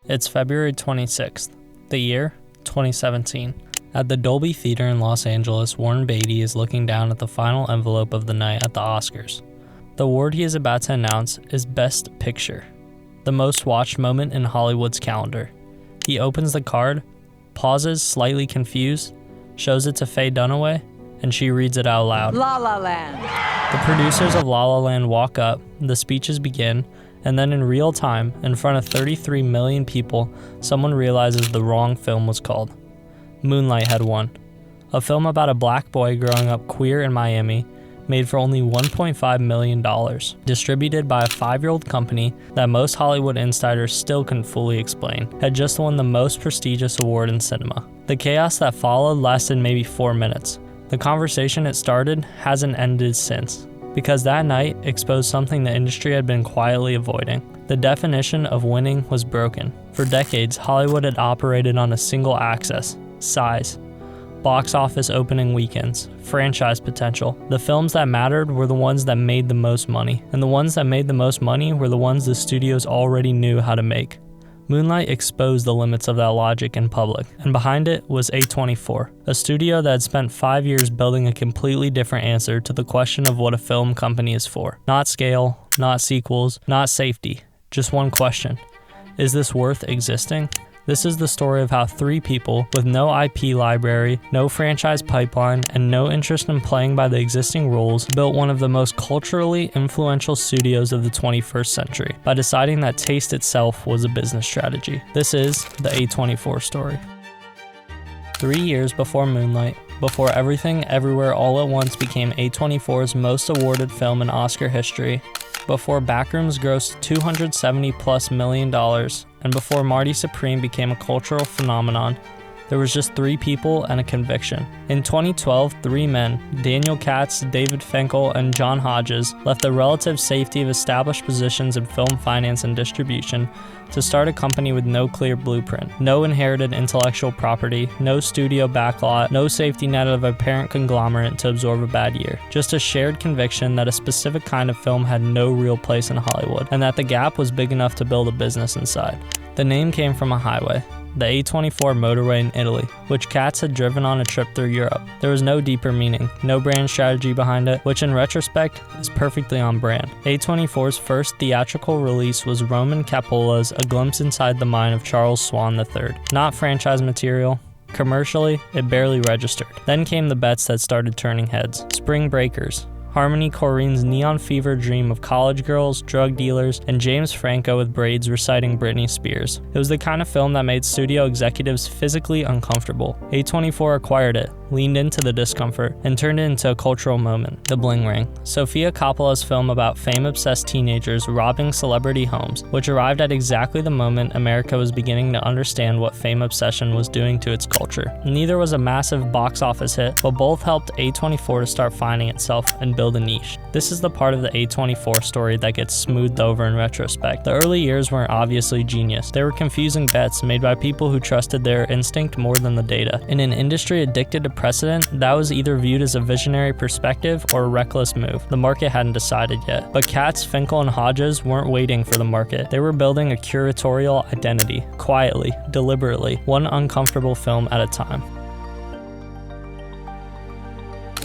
It's February 26th, the year 2017. At the Dolby Theater in Los Angeles, Warren Beatty is looking down at the final envelope of the night at the Oscars. The award he is about to announce is Best Picture, the most watched moment in Hollywood's calendar. He opens the card, pauses, slightly confused, shows it to Faye Dunaway, and she reads it out loud. La La Land. The producers of La La Land walk up, the speeches begin, and then in real time, in front of 33 million people, someone realizes the wrong film was called. Moonlight had won. A film about a black boy growing up queer in Miami, made for only $1.5 million, distributed by a 5-year-old company that most Hollywood insiders still couldn't fully explain, had just won the most prestigious award in cinema. The chaos that followed lasted maybe 4 minutes. The conversation it started hasn't ended since, because that night exposed something the industry had been quietly avoiding. The definition of winning was broken. For decades, Hollywood had operated on a single axis: size. Box office opening weekends, franchise potential. The films that mattered were the ones that made the most money, and the ones that made the most money were the ones the studios already knew how to make. Moonlight exposed the limits of that logic in public, and behind it was A24, a studio that had spent 5 years building a completely different answer to the question of what a film company is for. Not scale, not sequels, not safety, just one question: is this worth existing? This is the story of how 3 people with no IP library, no franchise pipeline, and no interest in playing by the existing rules built one of the most culturally influential studios of the 21st century by deciding that taste itself was a business strategy. This is the A24 story. 3 years before Moonlight, before Everything Everywhere All at Once became A24's most awarded film in Oscar history, before Backrooms grossed $270+ million, and before Marty Supreme became a cultural phenomenon, there was just 3 people and a conviction. In 2012, 3 men, Daniel Katz, David Finkel, and John Hodges, left the relative safety of established positions in film finance and distribution to start a company with no clear blueprint, no inherited intellectual property, no studio backlot, no safety net of a parent conglomerate to absorb a bad year. Just a shared conviction that a specific kind of film had no real place in Hollywood, and that the gap was big enough to build a business inside. The name came from a highway, the A24 motorway in Italy, which Katz had driven on a trip through Europe. There was no deeper meaning, no brand strategy behind it, which in retrospect is perfectly on brand. A24's first theatrical release was Roman Cappola's A Glimpse Inside the Mind of Charles Swan III. Not franchise material. Commercially, it barely registered. Then came the bets that started turning heads. Spring Breakers, Harmony Korine's neon fever dream of college girls, drug dealers, and James Franco with braids reciting Britney Spears. It was the kind of film that made studio executives physically uncomfortable. A24 acquired it, leaned into the discomfort, and turned it into a cultural moment, The Bling Ring. Sofia Coppola's film about fame-obsessed teenagers robbing celebrity homes, which arrived at exactly the moment America was beginning to understand what fame obsession was doing to its culture. Neither was a massive box office hit, but both helped A24 to start finding itself and build a niche. This is the part of the A24 story that gets smoothed over in retrospect. The early years weren't obviously genius. They were confusing bets made by people who trusted their instinct more than the data. In an industry addicted to precedent, that was either viewed as a visionary perspective or a reckless move. The market hadn't decided yet. But Katz, Finkel, and Hodges weren't waiting for the market. They were building a curatorial identity, quietly, deliberately, one uncomfortable film at a time.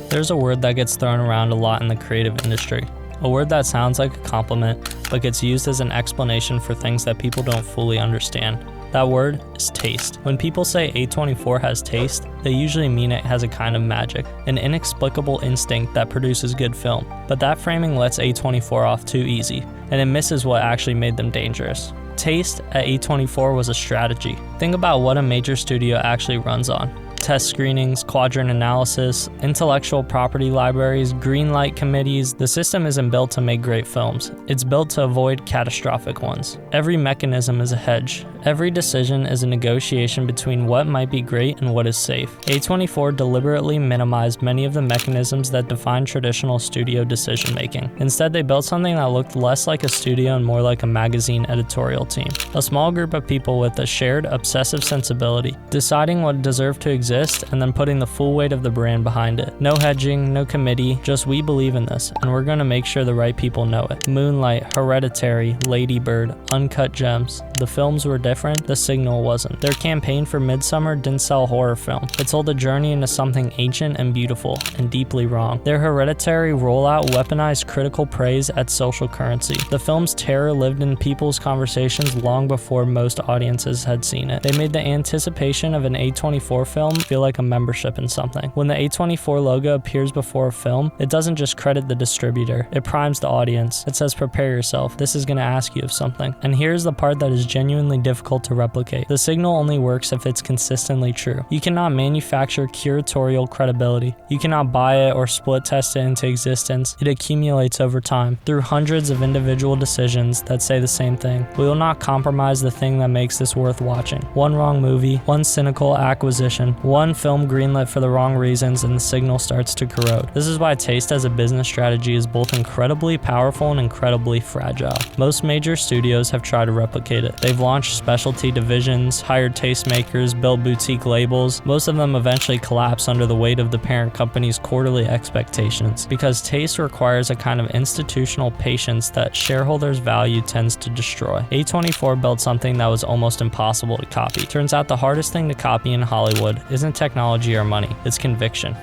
There's a word that gets thrown around a lot in the creative industry. A word that sounds like a compliment, but gets used as an explanation for things that people don't fully understand. That word is taste. When people say A24 has taste, they usually mean it has a kind of magic, an inexplicable instinct that produces good film. But that framing lets A24 off too easy, and it misses what actually made them dangerous. Taste at A24 was a strategy. Think about what a major studio actually runs on. Test screenings, quadrant analysis, intellectual property libraries, green light committees. The system isn't built to make great films. It's built to avoid catastrophic ones. Every mechanism is a hedge. Every decision is a negotiation between what might be great and what is safe. A24 deliberately minimized many of the mechanisms that define traditional studio decision-making. Instead, they built something that looked less like a studio and more like a magazine editorial team. A small group of people with a shared obsessive sensibility, deciding what deserved to exist exist and then putting the full weight of the brand behind it. No hedging, no committee, just we believe in this, and we're gonna make sure the right people know it. Moonlight, Hereditary, Lady Bird, Uncut Gems. The films were different, the signal wasn't. Their campaign for Midsummer didn't sell horror film. It told a journey into something ancient and beautiful, and deeply wrong. Their Hereditary rollout weaponized critical praise as social currency. The film's terror lived in people's conversations long before most audiences had seen it. They made the anticipation of an A24 film feel like a membership in something. When the A24 logo appears before a film, it doesn't just credit the distributor, it primes the audience. It says, prepare yourself, this is gonna ask you of something. And here's the part that is genuinely difficult to replicate. The signal only works if it's consistently true. You cannot manufacture curatorial credibility. You cannot buy it or split test it into existence. It accumulates over time, through hundreds of individual decisions that say the same thing. We will not compromise the thing that makes this worth watching. One wrong movie, one cynical acquisition, one film greenlit for the wrong reasons, and the signal starts to corrode. This is why taste as a business strategy is both incredibly powerful and incredibly fragile. Most major studios have tried to replicate it. They've launched specialty divisions, hired tastemakers, built boutique labels. Most of them eventually collapse under the weight of the parent company's quarterly expectations, because taste requires a kind of institutional patience that shareholders' value tends to destroy. A24 built something that was almost impossible to copy. Turns out the hardest thing to copy in Hollywood isn't technology or money, it's conviction.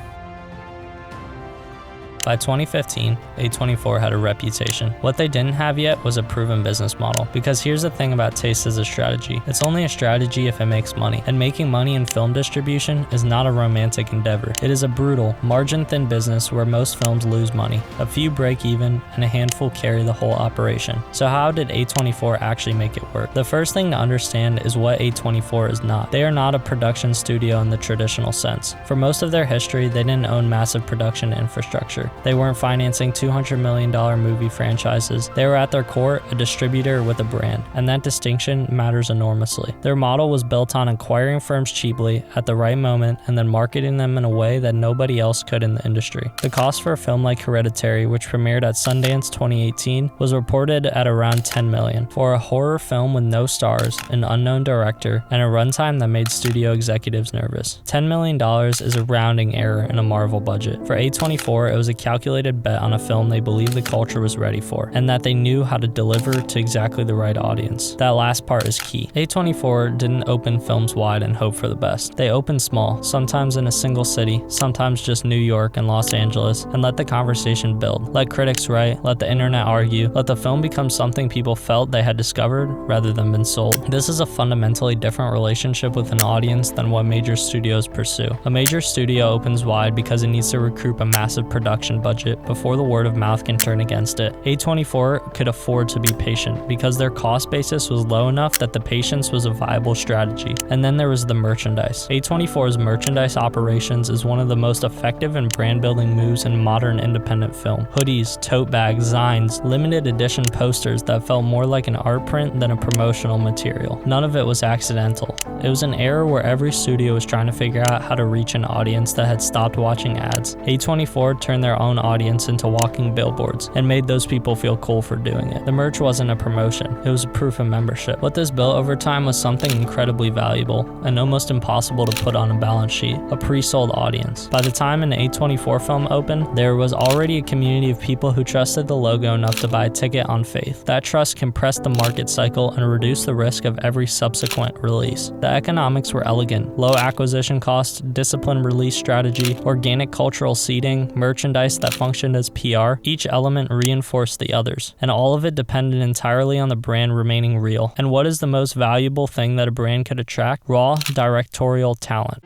By 2015, A24 had a reputation. What they didn't have yet was a proven business model. Because here's the thing about taste as a strategy. It's only a strategy if it makes money. And making money in film distribution is not a romantic endeavor. It is a brutal, margin-thin business where most films lose money. A few break even, and a handful carry the whole operation. So how did A24 actually make it work? The first thing to understand is what A24 is not. They are not a production studio in the traditional sense. For most of their history, they didn't own massive production infrastructure. They weren't financing $200 million movie franchises. They were at their core a distributor with a brand, and that distinction matters enormously. Their model was built on acquiring firms cheaply at the right moment and then marketing them in a way that nobody else could in the industry. The cost for a film like Hereditary, which premiered at Sundance 2018, was reported at around $10 million. For a horror film with no stars, an unknown director, and a runtime that made studio executives nervous. $10 million is a rounding error in a Marvel budget. For A24, it was a calculated bet on a film they believed the culture was ready for, and that they knew how to deliver to exactly the right audience. That last part is key. A24 didn't open films wide and hope for the best. They opened small, sometimes in a single city, sometimes just New York and Los Angeles, and let the conversation build. Let critics write, let the internet argue, let the film become something people felt they had discovered rather than been sold. This is a fundamentally different relationship with an audience than what major studios pursue. A major studio opens wide because it needs to recoup a massive production budget before the word of mouth can turn against it. A24 could afford to be patient because their cost basis was low enough that the patience was a viable strategy. And then there was the merchandise. A24's merchandise operations is one of the most effective and brand building moves in modern independent film. Hoodies, tote bags, zines, limited edition posters that felt more like an art print than a promotional material. None of it was accidental. It was an era where every studio was trying to figure out how to reach an audience that had stopped watching ads. A24 turned their own audience into walking billboards and made those people feel cool for doing it. The merch wasn't a promotion, it was a proof of membership. What this built over time was something incredibly valuable and almost impossible to put on a balance sheet: a pre-sold audience. By the time an A24 film opened, there was already a community of people who trusted the logo enough to buy a ticket on faith. That trust compressed the market cycle and reduced the risk of every subsequent release. The economics were elegant: low acquisition costs, disciplined release strategy, organic cultural seeding, merchandise that functioned as PR. Each element reinforced the others, and all of it depended entirely on the brand remaining real. And what is the most valuable thing that a brand could attract? Raw directorial talent.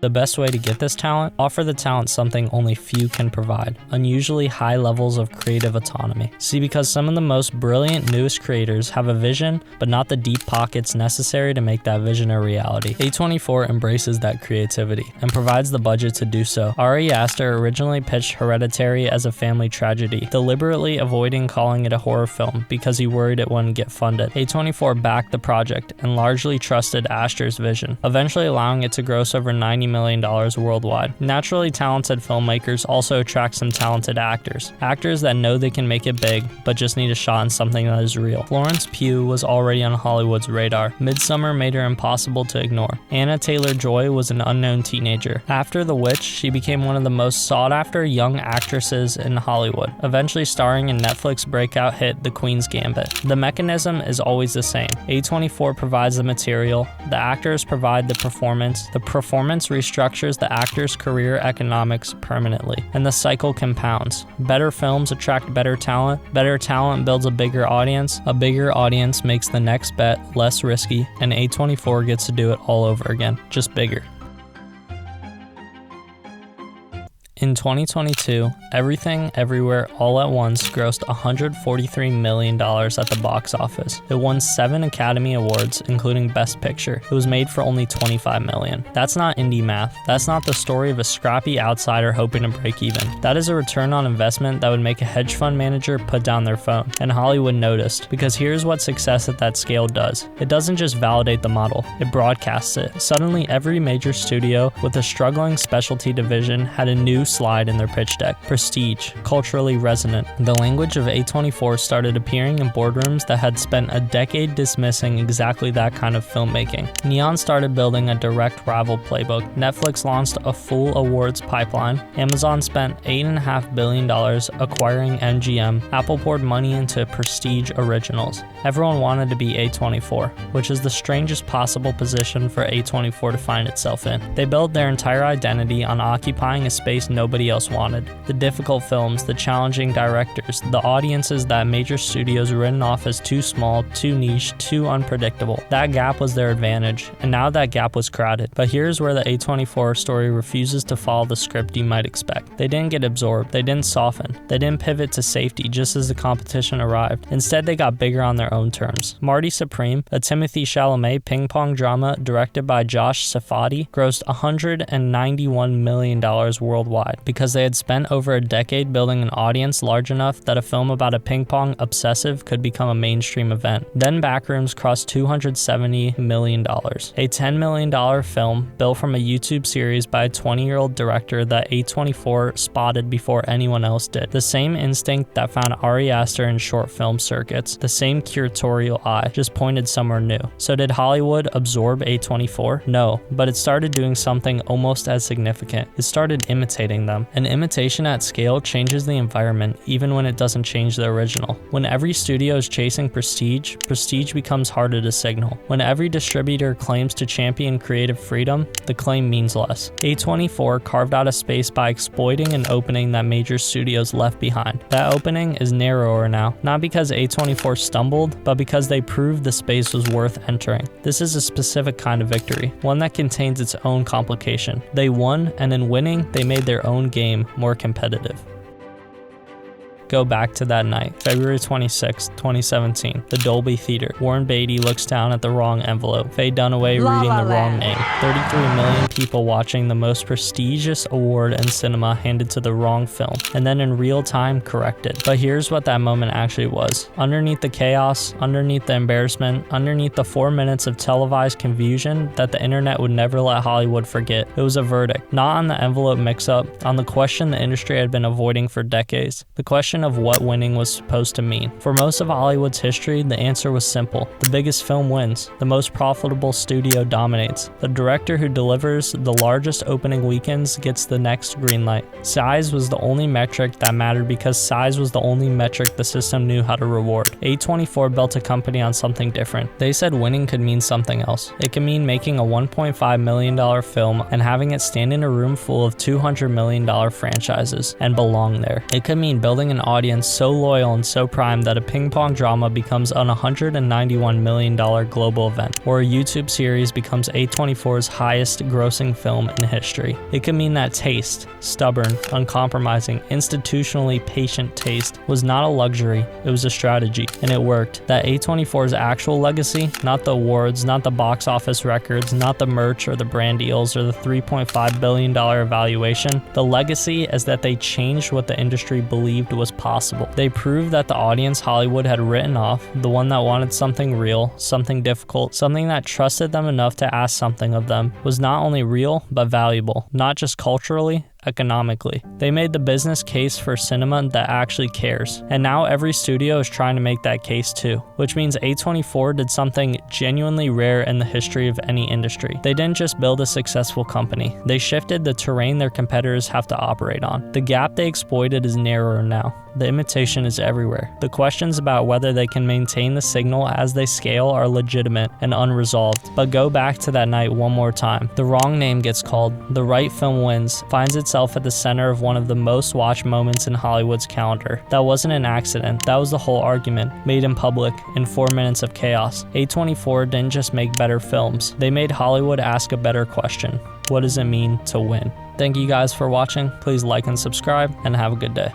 The best way to get this talent? Offer the talent something only few can provide: unusually high levels of creative autonomy. See, because some of the most brilliant, newest creators have a vision, but not the deep pockets necessary to make that vision a reality. A24 embraces that creativity and provides the budget to do so. Ari Aster originally pitched Hereditary as a family tragedy, deliberately avoiding calling it a horror film because he worried it wouldn't get funded. A24 backed the project and largely trusted Aster's vision, eventually allowing it to gross over $90 million worldwide. Naturally talented filmmakers also attract some talented actors. Actors that know they can make it big, but just need a shot in something that is real. Florence Pugh was already on Hollywood's radar. Midsummer made her impossible to ignore. Anna Taylor-Joy was an unknown teenager. After The Witch, she became one of the most sought-after young actresses in Hollywood, eventually starring in Netflix breakout hit The Queen's Gambit. The mechanism is always the same. A24 provides the material, the actors provide the performance restructures the actor's career economics permanently, and the cycle compounds. Better films attract better talent builds a bigger audience makes the next bet less risky, and A24 gets to do it all over again, just bigger. In 2022, Everything, Everywhere, All at Once grossed $143 million at the box office. It won 7 Academy Awards, including Best Picture. It was made for only $25 million. That's not indie math. That's not the story of a scrappy outsider hoping to break even. That is a return on investment that would make a hedge fund manager put down their phone. And Hollywood noticed, because here's what success at that scale does. It doesn't just validate the model, it broadcasts it. Suddenly, every major studio with a struggling specialty division had a new slide in their pitch deck. Prestige, culturally resonant. The language of A24 started appearing in boardrooms that had spent a decade dismissing exactly that kind of filmmaking. Neon started building a direct rival playbook. Netflix launched a full awards pipeline. Amazon spent $8.5 billion acquiring MGM. Apple poured money into prestige originals. Everyone wanted to be A24, which is the strangest possible position for A24 to find itself in. They built their entire identity on occupying a space nobody else wanted. The difficult films, the challenging directors, the audiences that major studios written off as too small, too niche, too unpredictable. That gap was their advantage, and now that gap was crowded. But here's where the A24 story refuses to follow the script you might expect. They didn't get absorbed, they didn't soften, they didn't pivot to safety just as the competition arrived. Instead, they got bigger on their own terms. Marty Supreme, a Timothée Chalamet ping-pong drama directed by Josh Safdie, grossed $191 million worldwide because they had spent over a decade building an audience large enough that a film about a ping-pong obsessive could become a mainstream event. Then Backrooms crossed $270 million. A $10 million film built from a YouTube series by a 20-year-old director that A24 spotted before anyone else did. The same instinct that found Ari Aster in short film circuits. The same curatorial eye, just pointed somewhere new. So did Hollywood absorb A24? No, but it started doing something almost as significant. It started imitating them. An imitation at scale changes the environment even when it doesn't change the original. When every studio is chasing prestige, prestige becomes harder to signal. When every distributor claims to champion creative freedom, the claim means less. A24 carved out a space by exploiting an opening that major studios left behind. That opening is narrower now, not because A24 stumbled, but because they proved the space was worth entering. This is a specific kind of victory, one that contains its own complication. They won, and in winning, they made their own game more competitive. Go back to that night, February 26, 2017, the Dolby Theater. Warren Beatty looks down at the wrong envelope. Faye Dunaway reading the wrong name. 33 million people watching the most prestigious award in cinema handed to the wrong film, and then in real time corrected. But here's what that moment actually was. Underneath the chaos, underneath the embarrassment, underneath the 4 minutes of televised confusion that the internet would never let Hollywood forget, it was a verdict. Not on the envelope mix-up, on the question the industry had been avoiding for decades. The question of what winning was supposed to mean. For most of Hollywood's history, the answer was simple. The biggest film wins. The most profitable studio dominates. The director who delivers the largest opening weekends gets the next green light. Size was the only metric that mattered because size was the only metric the system knew how to reward. A24 built a company on something different. They said winning could mean something else. It could mean making a $1.5 million film and having it stand in a room full of $200 million franchises and belong there. It could mean building an audience so loyal and so primed that a ping pong drama becomes an $191 million global event, or a YouTube series becomes A24's highest grossing film in history. It could mean that taste, stubborn, uncompromising, institutionally patient taste, was not a luxury, it was a strategy, and it worked. That A24's actual legacy, not the awards, not the box office records, not the merch or the brand deals or the $3.5 billion valuation, the legacy is that they changed what the industry believed was possible. They proved that the audience Hollywood had written off, the one that wanted something real, something difficult, something that trusted them enough to ask something of them, was not only real, but valuable, not just culturally, economically. They made the business case for cinema that actually cares, and now every studio is trying to make that case too, which means A24 did something genuinely rare in the history of any industry. They didn't just build a successful company, they shifted the terrain their competitors have to operate on. The gap they exploited is narrower now. The imitation is everywhere. The questions about whether they can maintain the signal as they scale are legitimate and unresolved. But go back to that night one more time. The wrong name gets called, the right film wins, finds itself at the center of one of the most watched moments in Hollywood's calendar. That wasn't an accident, that was the whole argument, made in public, in 4 minutes of chaos. A24 didn't just make better films, they made Hollywood ask a better question. What does it mean to win? Thank you guys for watching. Please like and subscribe, and have a good day.